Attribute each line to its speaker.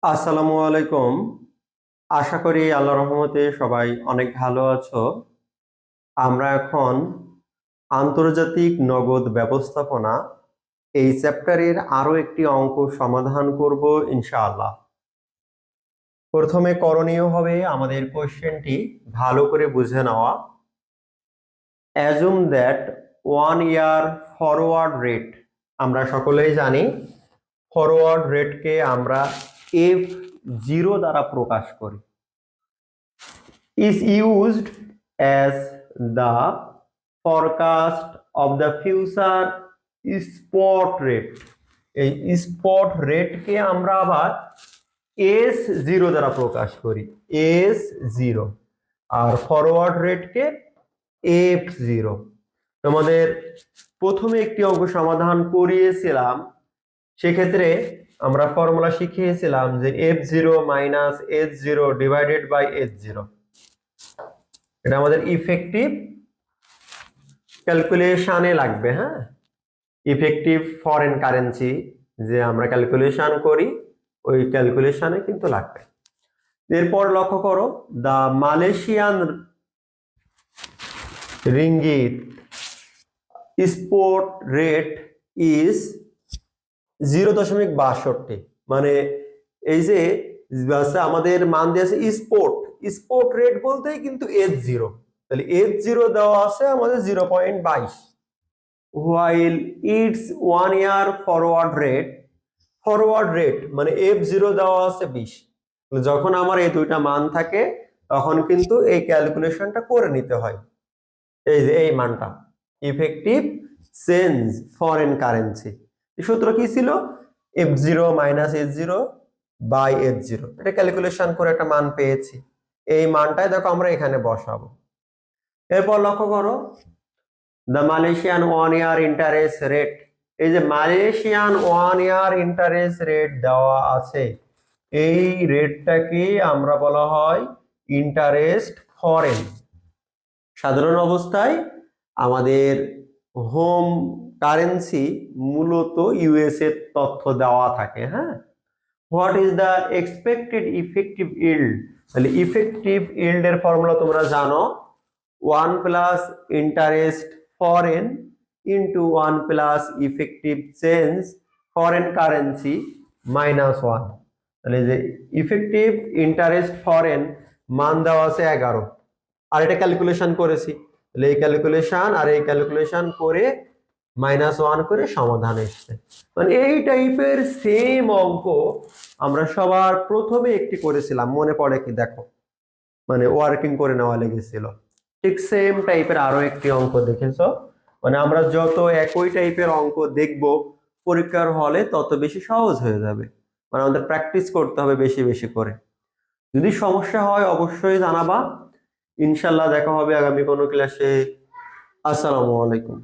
Speaker 1: আসসালামু আলাইকুম। আশা করি আল্লাহর রহমতে সবাই অনেক ভালো আছো। আমরা এখন আন্তর্জাতিক নগদ ব্যবস্থাপনা এই চ্যাপ্টারের আরো একটি অঙ্ক সমাধান করব ইনশাআল্লাহ। প্রথমে করণীয় হবে আমাদের কোশ্চেনটি ভালো করে বুঝে নেওয়া। Assume that 1 year forward rate, আমরা সকলেই জানি ফরওয়ার্ড রেটকে আমরা F0 দ্বারা প্রকাশ করি, is used as the forecast of the future spot rate। এই স্পট রেটকে আমরা আবার S0 দ্বারা প্রকাশ করি, S0, আর ফরওয়ার্ড রেটকে F0। তোমাদের প্রথমে একটি অঙ্ক সমাধান করিয়েছিলাম, সেক্ষেত্রে আমরা ফর্মুলা শিখিয়েছিলাম যে F0 minus S0 divided by S0। এটা আমাদের ইফেক্টিভ ক্যালকুলেশনে লাগবে। হ্যাঁ, ইফেক্টিভ ফরেন কারেন্সি যে আমরা ক্যালকুলেশন করি ওই ক্যালকুলেশনে কিন্তু লাগবে। এরপর লক্ষ্য করো, the Malaysian ringgit spot rate is 0.62। মানে এই যে আমাদের মান দিয়ে আছে স্পট রেট বলতেই কিন্তু H0, তাহলে H0 দেওয়া আছে আমাদের 0.22, while its 1 year forward rate মানে F0 দেওয়া আছে 20। যখন আমার এই দুইটা মান থাকে তখন কিন্তু এই ক্যালকুলেশনটা করে নিতে হয়। এই যে এই মানটা ইফেক্টিভ চেঞ্জ ফরেন কারেন্সি, সূত্র কি ছিল? F0 minus H0 by H0। এটা ক্যালকুলেশন করে একটা মান পেয়েছি, এই মানটাই দেখো আমরা এখানে বসাবো। এরপর লক্ষ্য করো, the Malaysian 1 year interest rate, এই যে মালয়েশিয়ান 1 year ইন্টারেস্ট রেট দেওয়া আছে, এই রেটটাকে আমরা বলা হয় ইন্টারেস্ট ফরেন। সাধারণ অবস্থায় আমাদের হোম কারেন্সি মূলত ইউএস এর তথ্য দেওয়া থাকে। হ্যাঁ, what is the expected effective yield, তাহলে ইফেক্টিভ ইল্ড এর ফর্মুলা তোমরা জানো, 1 plus interest foreign into 1 plus effective change foreign currency minus 1। তাহলে যে ইফেক্টিভ ইন্টারেস্ট ফরেন মান দেওয়া আছে 11, আর এটা ক্যালকুলেশন করেছি, তাহলে এই ক্যালকুলেশন আর এই ক্যালকুলেশন করে -1 করে সমাধান এসছে। মানে এই টাইপের সেম অঙ্ক আমরা সবার প্রথমে একটি করেছিলাম, মনে পড়ে কি? দেখো, মানে ওয়ার্কিং করে নেওয়া লেগেছিল। ঠিক সেম টাইপের আরো একটি অঙ্ক দেখেছো। মানে আমরা যত একই টাইপের অঙ্ক দেখব পরীক্ষার হলে তত বেশি সহজ হয়ে যাবে। মানে আমাদের প্র্যাকটিস করতে হবে বেশি বেশি করে। যদি সমস্যা হয় অবশ্যই জানাবা। ইনশাল্লাহ দেখা হবে আগামী কোনো ক্লাসে। আসসালামু আলাইকুম।